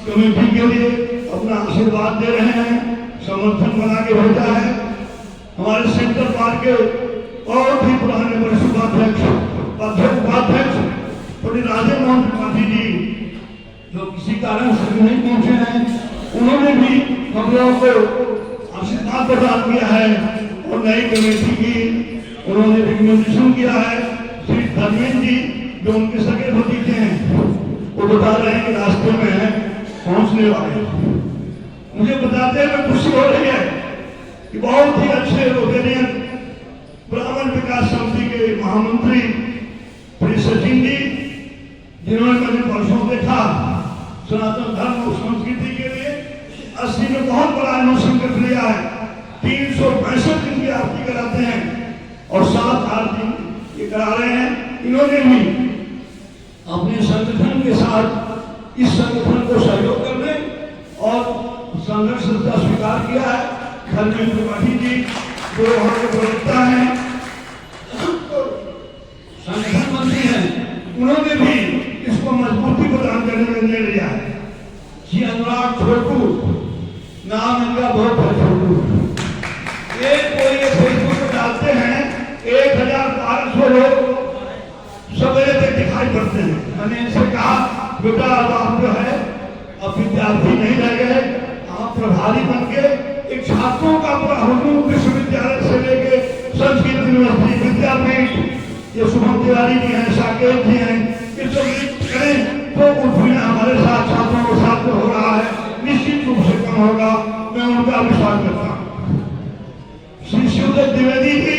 Committee के लिए अपना आशीर्वाद दे रहे हैं, समर्थन बना के भेजा है। हमारे सेंट्रल पार्क के और भी पुराने वरिष्ठ उपाध्यक्ष पंडित राजेंद्र मोहन त्रिपाठी जी, जो किसी कारण से नहीं पहुंचे हैं, उन्होंने भी हम लोगों को आशीर्वाद प्रदान किया है और नई कमेटी की उन्होंने रिकमेंडेशन किया है। श्री धर्मेंद्र जी, जो उनके सगे भतीजे हैं, वो बता रहे हैं कि रास्ते में पहुंचने वाले। मुझे बताते हुए खुशी हो रही है कि बहुत ही अच्छे रोटेरियन ब्राह्मण विकास समिति के महामंत्री श्री सचिन जी, जिन्होंने मैंने परसों देखा सनातन धर्म और संस्कृति के लिए 80 में बहुत बड़ा अनुसंकट लिया है। 365 दिन की आरती कराते हैं और 7 आरती ये करा रहे हैं। इन्होंने भी अपने संगठन के साथ इस संगठन को सहयोग करने और संघर्ष का स्वीकार किया है। धर्मेंद्र त्रिपाठी जी, जो वहां के प्रवक्ता हैं, संगठन मंत्री हैं, उन्होंने भी इसको मजबूती प्रदान करने में निर्णय लिया है। जी अनुराग छोटू, नाम इनका बहुत है छोटू, ये फेसबुक पर डालते हैं 1500 लोग सवेरे तक दिखाई पड़ते हैं। मैंने इनसे कहा, बेटा अब आप जो है अब विद्यार्थी नहीं रह गए, आप प्रभारी बन के एक छात्रों का विश्वविद्यालय से लेके संस्कृत यूनिवर्सिटी विद्यापीठ, ये शुभम तिवारी जी हैं, साकेत जी हैं, ये सब करें तो उत्पीड़न हमारे साथ छात्रों के साथ हो रहा है, निश्चित रूप से कम होगा। मैं उनका विश्वास करता हूँ। श्री शिवदत्त द्विवेदी जी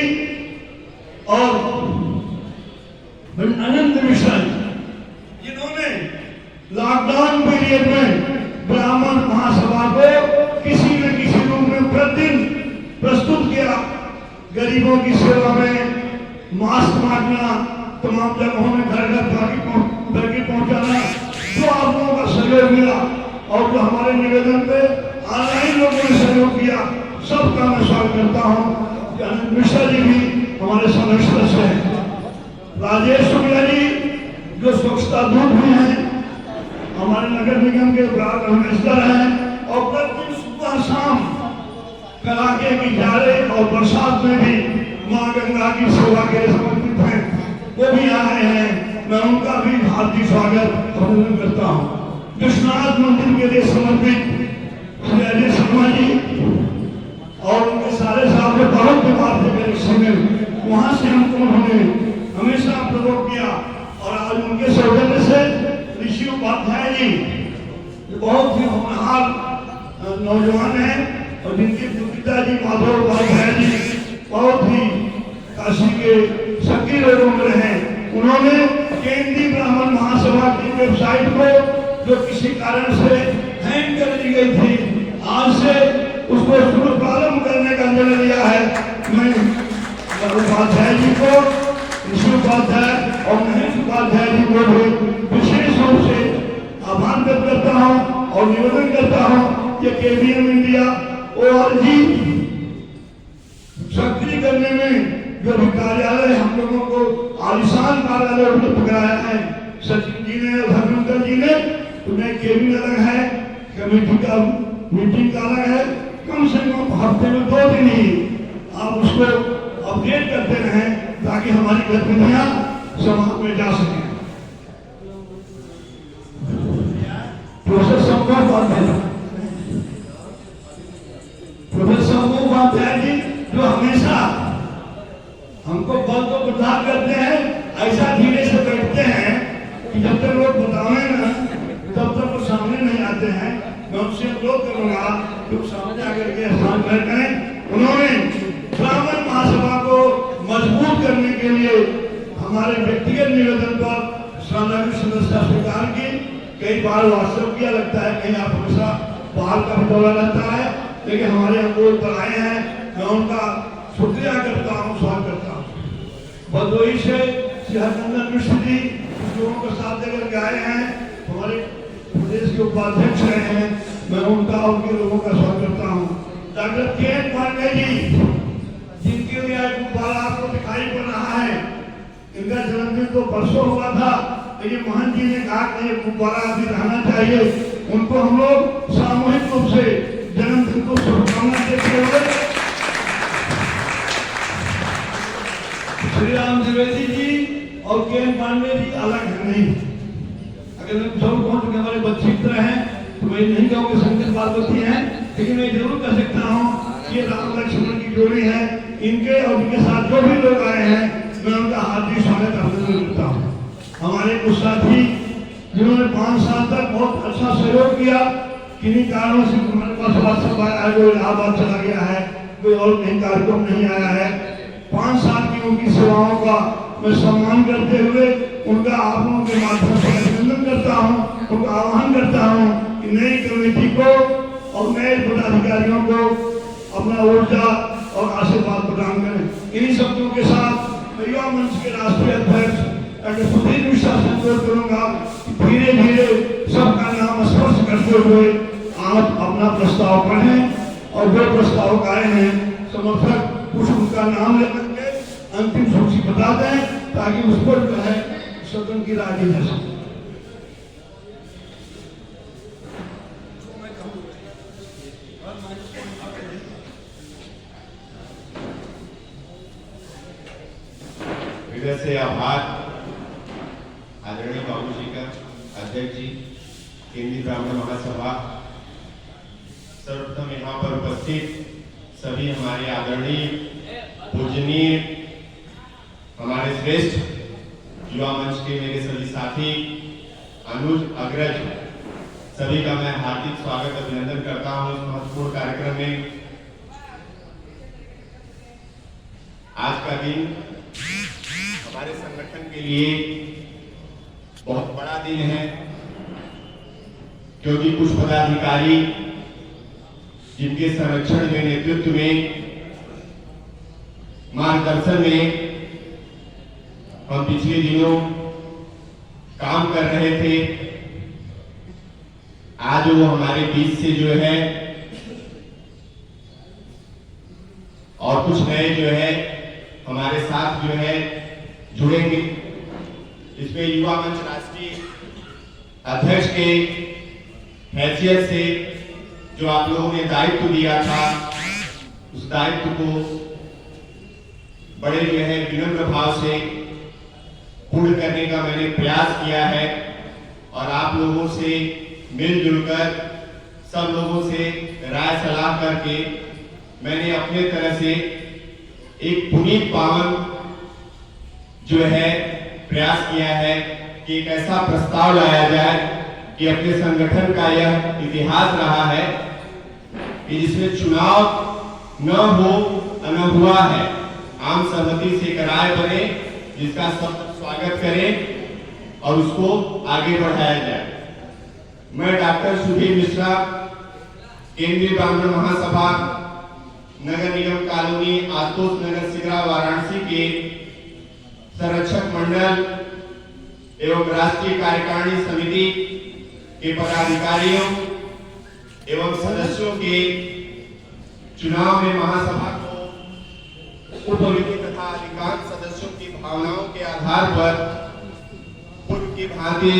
और अनंत मिश्रा, जिन्होंने लॉकडाउन पीरियड में ब्राह्मण महासभा को किसी न किसी रूप में प्रतिदिन प्रस्तुत किया। गरीबों की सेवा में मास्क बांटना, तमाम जगहों में घर घर करके पहुंचाना, जो आप लोगों का सहयोग मिला और जो हमारे निवेदन पे ऑनलाइन लोगों ने सहयोग किया, सबका मैं स्वागत करता हूँ। अनंत मिश्रा जी भी हमारे सदस्य हैं। राजेश शुक्ला जी, जो स्वच्छता दूत भी हैं, हमारे नगर निगम के ब्लॉक कमिश्नर हैं और प्रतिदिन सुबह शाम कड़ाके की जाड़े और बरसात में भी मां गंगा की सेवा के समर्पित हैं, वो भी आ रहे हैं। मैं उनका भी हार्दिक स्वागत अभिनंदन करता हूँ। विश्वनाथ मंदिर के लिए समर्पित श्री अजय शर्मा जी और उनके सारे साहब ने बहुत बीमार थे, वहां से हमको उन्होंने हमेशा प्रयोग किया और आज उनके सौजन्य से ऋषि उपाध्याय जी, जो बहुत ही होनहार नौजवान हैं और जिनके पिताजी माधव उपाध्याय जी बहुत ही काशी के सक्रिय लोगों में रहे, उन्होंने केंद्रीय ब्राह्मण महासभा की वेबसाइट को, जो किसी कारण से हैंग कर दी गई थी, आज से उसको प्रारंभ करने का निर्णय लिया है। मैं उपाध्याय जी को, ऋषि उपाध्याय और महेश उपाध्याय जी को भी विशेष रूप से आभार व्यक्त करता हूँ और निवेदन करता हूँ कि केबीएम इंडिया ORG सक्रिय करने में जो भी कार्यालय हम लोगों को आलिशान कार्यालय उपलब्ध कराया है, सचिन जी ने और धर्मेंद्र जी ने, उन्हें केबिन अलग है, कमेटी का मीटिंग का अलग है। कम से कम हफ्ते में 2 दिन ही आप उसको अपडेट करते रहें ताकि हमारी गतिविधियां समाज में जा सके। प्रोफेसर उपाध्याय जी, जो हमेशा हमको बल को बर्दाश्त करते हैं, ऐसा धीरे से बैठते हैं कि जब तक लोग बतावे ना तब तक वो सामने नहीं आते हैं। मैं उनसे अनुरोध करूंगा कि वो सामने आकर के स्थान ग्रहण करें। उन्होंने ब्राह्मण महासभा को मजबूत करने के लिए हमारे व्यक्तिगत निवेदन पर सदस्यता स्वीकार की। कई बार व्हाट्सएप किया लगता है, कहीं आप हमेशा बाहर का भी दौरा रहता है, लेकिन हमारे अनुरोध पर आए हैं। मैं उनका शुक्रिया करता हूँ, स्वागत करता हूँ। भदोही से श्री हरनंदन मिश्र जी लोगों को साथ लेकर के आए हैं, हमारे प्रदेश के उपाध्यक्ष रहे हैं, मैं उनका और उनके लोगों का स्वागत करता हूँ। डॉक्टर के पांडे जी, जिनके लिए गुब्बारा आपको दिखाई पड़ रहा है, इनका जन्मदिन तो परसों हुआ था, और ये महंत जी ने कहा कि ये गुब्बारा भी रहना चाहिए, उनको हम लोग सामूहिक रूप से जन्मदिन को शुभकामना देते हुए श्री राम द्विवेदी जी और के पांडे जी अलग है नहीं। अगर मैं सब कहूँ कि हमारे बच्चे इतना हैं तो मैं नहीं कहूँगी शंकर पार्वती हैं, लेकिन मैं जरूर कह सकता हूँ कि राम लक्ष्मण की जोड़ी है। इनके और इनके साथ जो भी लोग आए हैं मैं उनका हार्दिक स्वागत अभिनंदन करता हूँ। हमारे कुछ साथी जिन्होंने 5 साल तक बहुत अच्छा सहयोग किया, किन्हीं कारणों से हमारे पास वास्तव आया है, कोई इलाहाबाद चला गया है, कोई और कहीं कार्यक्रम नहीं आया है। 5 साल की उनकी सेवाओं का मैं सम्मान करते हुए उनका आप लोगों के माध्यम से अभिनंदन करता हूँ, उनका आह्वान करता हूँ कि नई कमेटी को और नए पदाधिकारियों को अपना ऊर्जा और आशीर्वाद प्रदान करें। इन्हीं शब्दों के साथ युवा मंच के राष्ट्रीय अध्यक्ष डॉक्टर सुधीर मिश्रा से अनुरोध करूंगा कि धीरे धीरे सबका नाम स्पर्श करते हुए आप अपना प्रस्ताव पढ़ें और जो प्रस्ताव आए हैं समर्थक कुछ उनका नाम लेकर के अंतिम सूची बता दें ताकि उस पर जो है सदन की राय दी जा सके। हृदय से आभार आदरणीय बाबू जी का, अध्यक्ष जी, केंद्रीय ब्राह्मण महासभा, सर्वप्रथम यहाँ पर उपस्थित सभी हमारे आदरणीय पूजनीय हमारे श्रेष्ठ युवा मंच के मेरे सभी साथी अनुज अग्रज, सभी का मैं हार्दिक स्वागत अभिनंदन करता हूँ इस महत्वपूर्ण कार्यक्रम में। आज का दिन हमारे संगठन के लिए बहुत बड़ा दिन है, क्योंकि कुछ पदाधिकारी जिनके संरक्षण में, नेतृत्व में, मार्गदर्शन में हम पिछले दिनों काम कर रहे थे, आज वो हमारे बीच से जो है और कुछ नए जो है हमारे साथ जो है जुड़ेंगे। इसमें युवा मंच राष्ट्रीय अध्यक्ष के हैसियत से जो आप लोगों ने दायित्व दिया था, उस दायित्व को बड़े जो है विनम्र भाव से पूर्ण करने का मैंने प्रयास किया है और आप लोगों से मिलजुल कर सब लोगों से राय सलाह करके मैंने अपने तरह से एक पुनीत पावन जो है प्रयास किया है कि एक ऐसा प्रस्ताव लाया जाए कि अपने संगठन का यह इतिहास रहा है कि जिसमें चुनाव न हो न हुआ है, आम सहमति से एक राय बने जिसका सब स्वागत करें और उसको आगे बढ़ाया जाए। मैं डॉक्टर सुधीर मिश्रा, केंद्रीय ब्राह्मण महासभा, नगर निगम कॉलोनी, आशुतोष नगर, सिगरा, वाराणसी के संरक्षक मंडल एवं राष्ट्रीय कार्यकारिणी समिति के पदाधिकारियों एवं सदस्यों के चुनाव में महासभा को उपविधि तथा अधिकांश सदस्यों की भावनाओं के आधार पर पूर्व की भांति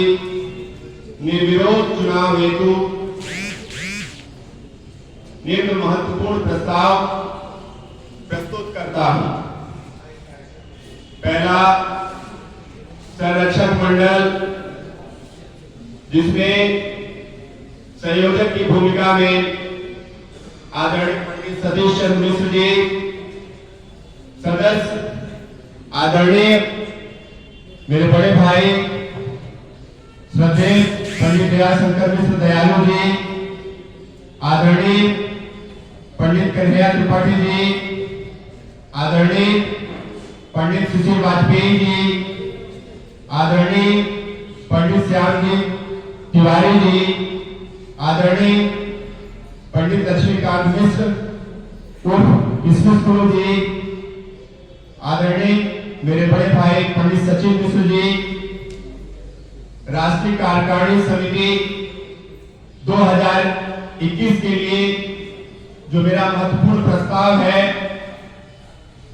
निर्विरोध चुनाव हेतु निम्न महत्वपूर्ण प्रस्ताव प्रस्तुत करता हूं। पहला, संरक्षक मंडल, जिसमें संयोजक की भूमिका में आदरणीय पंडित सतीश चंद्र मिश्र जी, सदस्य आदरणीय मेरे बड़े भाई श्रद्धेय पंडित दयाशंकर मिश्र दयालु जी, आदरणीय पंडित कन्हैया त्रिपाठी जी, आदरणीय पंडित सुशील वाजपेयी जी, आदरणीय पंडित श्याम जी तिवारी जी, आदरणीय पंडित लक्ष्मीकांत मिश्र उर्फ विष्णु जी, आदरणीय मेरे बड़े भाई पंडित सचिन मिश्र जी, राष्ट्रीय कार्यकारिणी समिति 2021 के लिए जो मेरा महत्वपूर्ण प्रस्ताव है,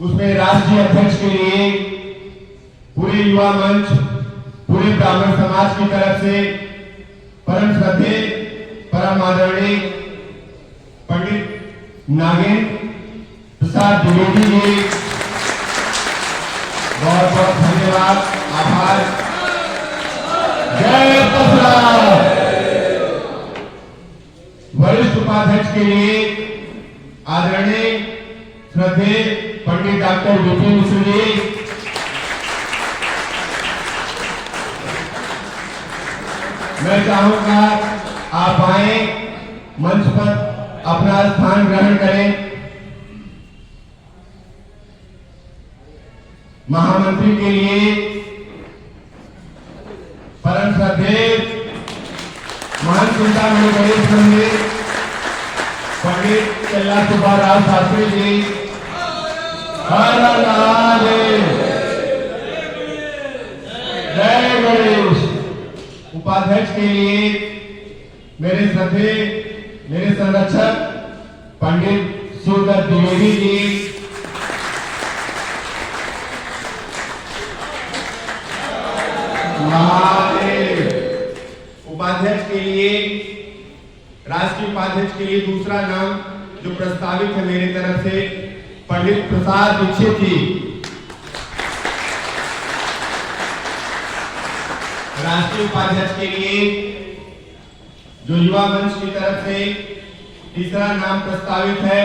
उसमें राष्ट्रीय अध्यक्ष के लिए पूरे युवा मंच, पूरे ब्राह्मण समाज की तरफ से परम श्रद्धेय परम आदरणीय पंडित नागेंद्र प्रसाद द्विवेदी जी, बहुत बहुत धन्यवाद, आभार। जय प्रसाद। वरिष्ठ उपाध्यक्ष के लिए आदरणीय श्रद्धेय पंडित डॉक्टर विपिन मिश्र जी, मैं चाहूंगा आप आए, मंच पर अपना स्थान ग्रहण करें। महामंत्री के लिए परम श्रद्धेय महान चिंतामणि गणेश मंदिर पंडित चल्ला सुब्बाराव शास्त्री जी, हर महादेव, जय गणेश। उपाध्यक्ष के लिए मेरे श्रद्धेय, मेरे संरक्षक पंडित सुदत्त द्विवेदी जी, महादेव। उपाध्यक्ष के लिए, राष्ट्रीय उपाध्यक्ष के लिए दूसरा नाम जो प्रस्तावित है मेरी तरफ से, पंडित प्रसाद दीक्षित जी। राष्ट्रीय उपाध्यक्ष के लिए जो युवा मंच की तरफ से तीसरा नाम प्रस्तावित है,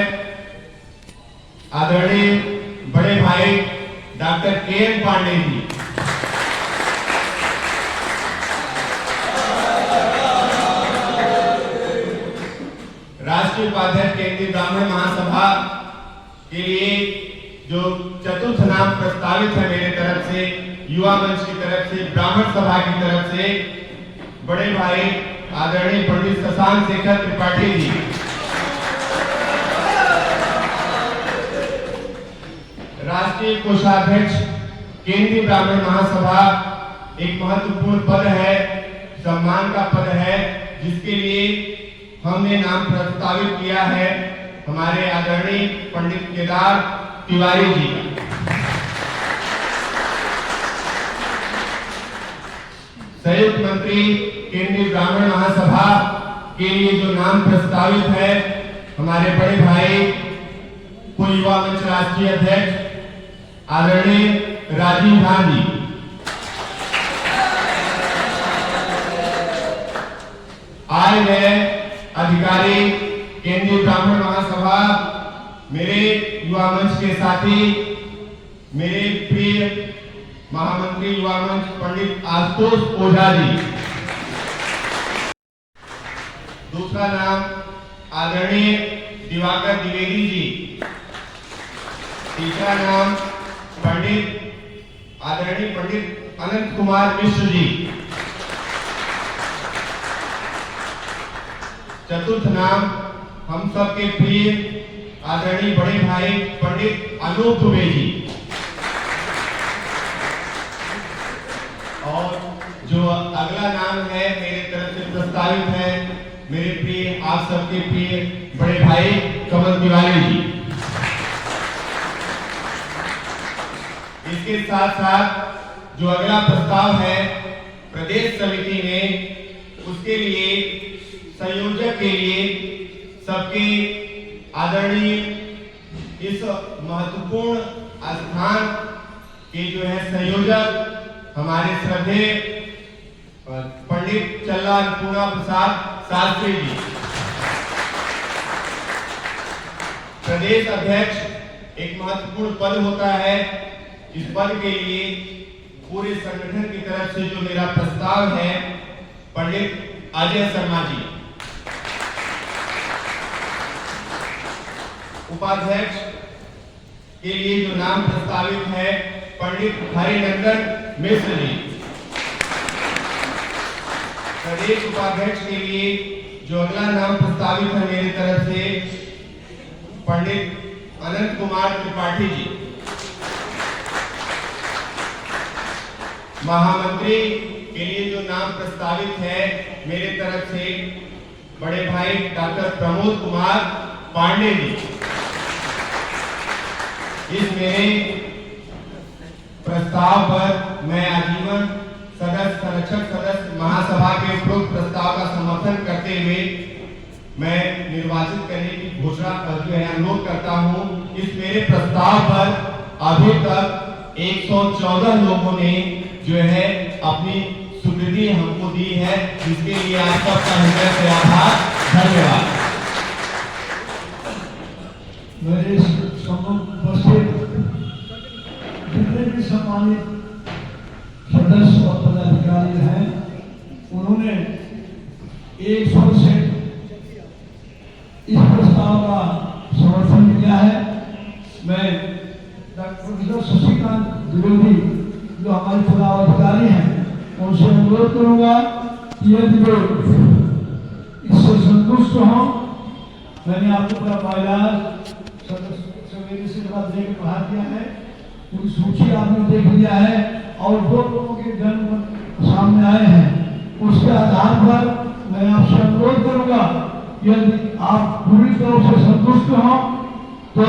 आदरणीय बड़े भाई डॉक्टर के.एम. पांडे जी। राष्ट्रीय उपाध्यक्ष केंद्रीय ब्राह्मण महासभा के लिए जो चतुर्थ नाम प्रस्तावित है मेरे तरफ से, युवा मंच की तरफ से, ब्राह्मण सभा की तरफ से, बड़े भाई आदरणीय पंडित शशांक शेखर त्रिपाठी जी। राष्ट्रीय कोषाध्यक्ष केंद्रीय ब्राह्मण महासभा एक महत्वपूर्ण पद है, सम्मान का पद है, जिसके लिए हमने नाम प्रस्तावित किया है हमारे आदरणीय पंडित केदार तिवारी जी का। संयुक्त मंत्री केंद्रीय ब्राह्मण महासभा के लिए जो नाम प्रस्तावित है, हमारे बड़े भाई पूर्व युवा मंच राष्ट्रीय अध्यक्ष आदरणीय राजीव गांधी। आए गए अधिकारी केंद्रीय ब्राह्मण महासभा, मेरे युवा मंच के साथी, मेरे प्रिय महामंत्री युवा मंच पंडित आशुतोष ओझा जी। दूसरा नाम आदरणीय दिवाकर द्विवेदी जी। तीसरा नाम आदरणीय पंडित अनंत कुमार मिश्र जी। चतुर्थ नाम हम सबके प्रिय आदरणीय बड़े भाई पंडित अनूप दुबे जी। और जो अगला नाम है मेरे तरफ से प्रस्तावित है, मेरे प्रिय, आप सबके प्रिय बड़े भाई कमल तिवारी जी। इसके साथ साथ जो अगला प्रस्ताव है प्रदेश समिति में, उसके लिए संयोजक के लिए सबके आदरणीय इस महत्वपूर्ण स्थान के जो है संयोजक हमारे श्रद्धेय पंडित चल्ला पूना प्रसाद शास्त्री जी। प्रदेश अध्यक्ष एक महत्वपूर्ण पद होता है, इस पद के लिए पूरे संगठन की तरफ से जो मेरा प्रस्ताव है, पंडित अजय शर्मा जी। उपाध्यक्ष के लिए जो नाम प्रस्तावित है, पंडित हरिनंदन मिश्र जी। प्रदेश उपाध्यक्ष के लिए जो अगला नाम प्रस्तावित है मेरी तरफ से, पंडित अनंत कुमार त्रिपाठी जी। महामंत्री के लिए जो नाम प्रस्तावित है मेरे तरफ से, बड़े भाई डॉक्टर प्रमोद कुमार पांडे जी। इस मेरे प्रस्ताव पर मैं आजीवन सदस्य संरक्षक सदस्य महासभा के उपरोक्त प्रस्ताव का समर्थन करते हुए मैं निर्वाचित करने की घोषणा जो है अनुरोध करता हूं। इस मेरे प्रस्ताव पर अभी तक 114 लोगों ने जो है अपनी स्वीकृति हमको दी है, जिसके लिए आप सबका हृदय से आभार, धन्यवाद। मेरे उपस्थित जितने भी सम्मानित सदस्य और पदाधिकारी हैं, उन्होंने एक स्वर से इस प्रस्ताव का समर्थन किया है। मैं प्रोफेसर शशिकांत द्विवेदी जो हमारे चुनाव अधिकारी हैं, उनसे अनुरोध करूंगा कि यदि वे इससे संतुष्ट हों, मैंने आपको पूरा पायदान सवेरे से देने को कहा दिया है, पूरी सूची आपने देख लिया है और दो लोगों के जन्म सामने आए हैं। उसके आधार पर मैं आपसे अनुरोध करूंगा, यदि आप पूरी तरह से संतुष्ट हों तो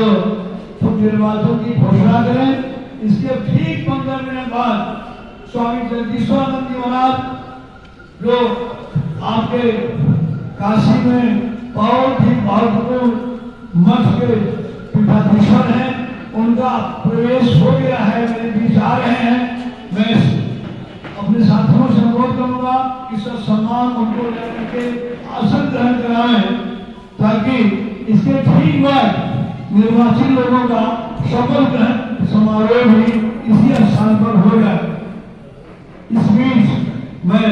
निर्वाचन की घोषणा करें। इसके ठीक 15 मिनट बाद स्वामी जगदीश्वरानंद जी महाराज जो आपके काशी में बहुत ही महत्वपूर्ण मठ के पीठाधीश्वर हैं, उनका प्रवेश हो गया है, मेरे बीच आ रहे हैं। मैं अपने साथियों से अनुरोध करूंगा कि सब सम्मान उनको लेकर के आसन ग्रहण कराएं, ताकि इसके ठीक बाद निर्वाचित लोगों का शपथ ग्रहण समारोह भी इसी स्थान पर हो जाए। इस बीच मैं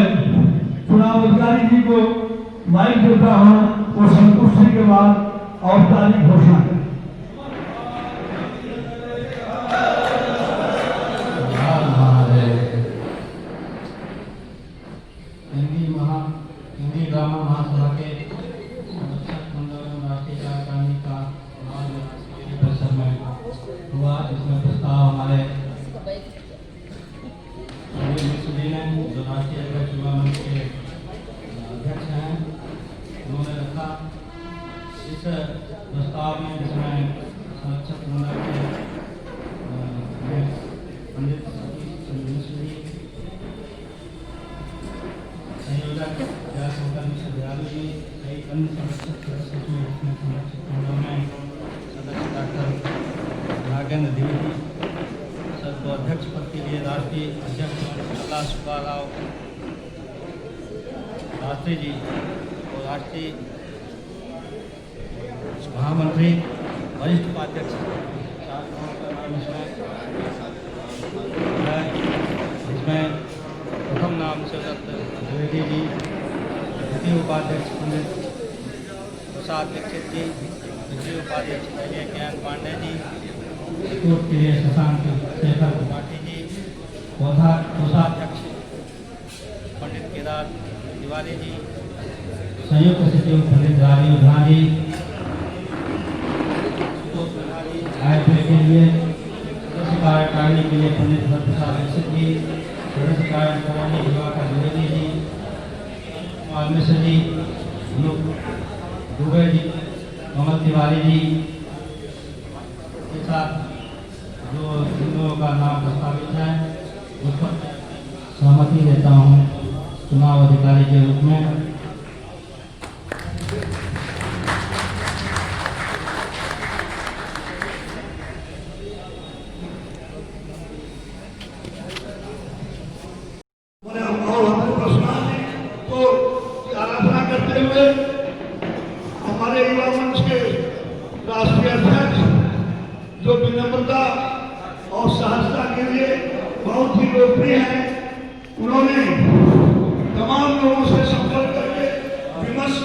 चुनाव अधिकारी जी को माइक देता हूं और संतुष्टि के बाद औपचारिक घोषणा करें। हिंदी ड्रामा महासभा के संरक्षक मंडल राष्ट्रीय कार्यकारिणी का परिसर में हुआ, जिसमें प्रस्ताव हमारे मिश्र जी ने, जो राष्ट्रीय अध्यक्ष युवा मंच के अध्यक्ष हैं, उन्होंने रखा। इस प्रस्ताव में जिसमें संरक्षक मंडल के पंडित मिश्र जी, संयोजक जयशंकर मिश्र दयालु जी, कई अन्य संरक्षक सदस्य हैं, इसमें संरक्षक मंडल में सदस्य डॉक्टर नागेंद्र द्विवेदी, सदस्य अध्यक्ष पद के लिए राष्ट्रीय अध्यक्ष अल्लाह सुब्बाराव शास्त्री जी और राष्ट्रीय महामंत्री वरिष्ठ उपाध्यक्ष इसमें प्रथम नाम शिवदत्त द्विवेदी जी, द्वितीय उपाध्यक्ष पंडित प्रसाद दीक्षित जी, तृतीय उपाध्यक्ष ज्ञान पांडे जी, चतुर्थ के लिए शशांक शेखर त्रिपाठी जी, कोषाध्यक्ष पंडित केदार तिवारी जी, संयुक्त सचिव पंडित राजीव झा जी, आईपीएल के लिए सदस्य कार्यकारिणी के लिए पंडित प्रसाद दीक्षित जी, सदस्य कार्यकारिणी दिवाकर द्विवेदी जी, कुमार मिश्र जी, दुबे जी, कमल तिवारी जी के साथ जो लोगों का नाम प्रस्तावित है उस पर सहमति देता हूँ चुनाव अधिकारी के रूप में। हमारे युवा मंच के राष्ट्रीय अध्यक्ष जो विनम्रता और सहजता के लिए बहुत ही लोकप्रिय हैं, उन्होंने तमाम लोगों से संपर्क करके विमर्श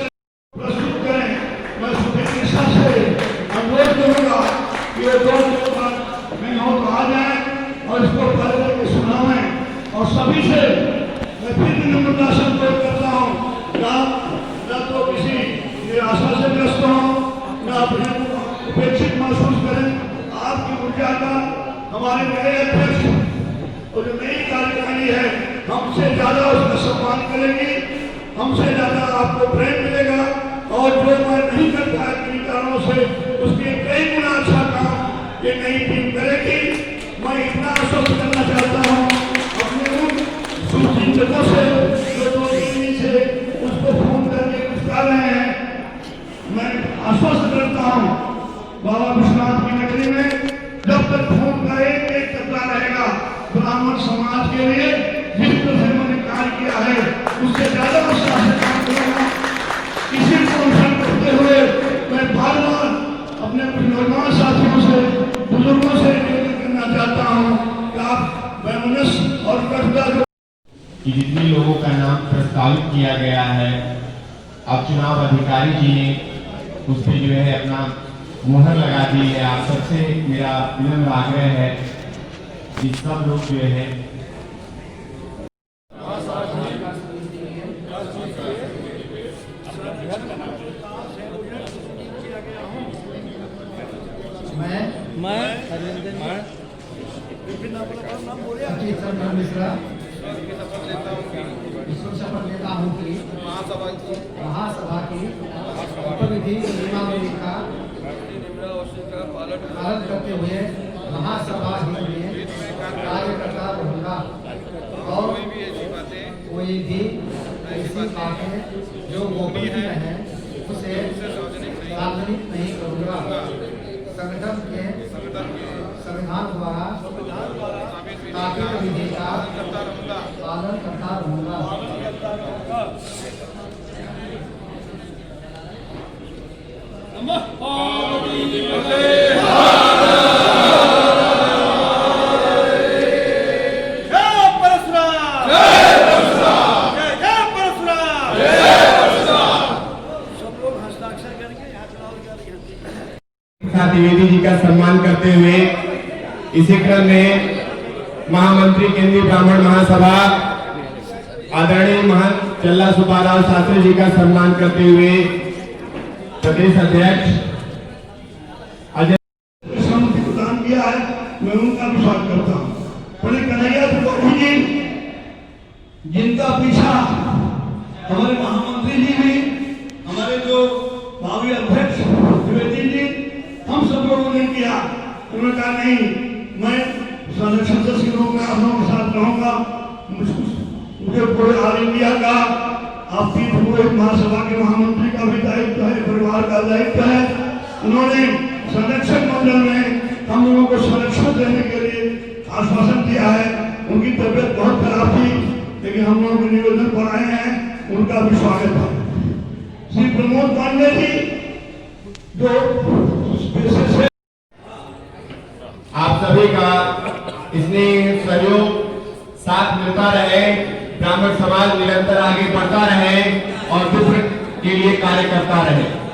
प्रस्तुत करें। मैं शुभेच्छा से अनुरोध करूंगा कि ये दो मैं हो तो आ जाए और इसको पढ़ करके सुनाएं। और सभी से मैं फिर विनम्रता से अनुरोध करता हूँ, न तो किसी निराशा से ग्रस्त हो, न अपने उपेक्षित महसूस करें। आपकी ऊर्जा का हमारे नए अध्यक्ष और जो नई कार्यकारिणी है, हमसे ज्यादा उसका सम्मान करेंगी, हमसे ज्यादा आपको प्रेम मिलेगा। और जो मैं नहीं करता है किन कारणों से, उसके कई गुना अच्छा काम ये नई टीम करेगी। मैं इतना आश्वस्त करना चाहता हूँ अपने उन सूची बाबा विश्वनाथ की नगरी में जब तक खून का एक एक कतरा रहेगा ब्राह्मण समाज के लिए जिस तरह से मैंने कार्य किया है उससे ज्यादा उत्साह से काम करूंगा। इसी को अनुसरण करते हुए मैं बार बार अपने नौजवान साथियों से बुजुर्गों से निवेदन करना चाहता हूँ कि आप वैमनस्य और कटुता कि जितने लोगों का नाम प्रस्तावित किया गया है अब चुनाव अधिकारी जी ने उस पर जो है अपना मुहर लगा दी है। आप सबसे मेरा विनम्र आग्रह है कि सब लोग जो है मैं हरिंदर मिश्रा ईश्वर शपथ लेता हूँ कि महासभा की उपविधि नियमावली का पालन करते हुए महासभा हित में कार्य करता रहूँगा और कोई भी ऐसी बातें जो गोपनीय है उसे सार्वजनिक नहीं करूँगा। संगठन के संविधान द्वारा स्थापित विधि का पालन करता रहूँगा। द्विवेदी जी का सम्मान करते हुए इसी क्रम में महामंत्री केंद्रीय ब्राह्मण महासभा आदरणीय महंत चल्ला सुब्बाराव शास्त्री जी का सम्मान करते हुए प्रदेश अध्यक्ष अजय सहमति प्रदान किया है, मैं उनका भी स्वागत करता हूँ। पंडित कन्हैया त्रिपाठी जी जिनका पीछा हमारे महामंत्री जी भी हमारे जो भावी अध्यक्ष द्विवेदी जी हम सब लोगों ने किया। उन्होंने कहा नहीं मैं संरक्षण सदस्य के रूप में आप लोगों के साथ रहूंगा। मुझे पूरे ऑल इंडिया का आपकी पूरे महासभा के महामंत्री का भी दायित्व है, परिवार का दायित्व है। उन्होंने संरक्षण मंडल में हम लोगों को संरक्षण देने के लिए आश्वासन दिया है। उनकी तबियत बहुत खराब थी लेकिन हम लोगों के निवेदन पर आए हैं, उनका भी स्वागत है। श्री प्रमोद पांडे जी जो विशेष आप सभी का स्नेह सहयोग साथ मिलता रहे, ब्राह्मण समाज निरंतर आगे बढ़ता रहे और विश्व के लिए कार्य करता रहे।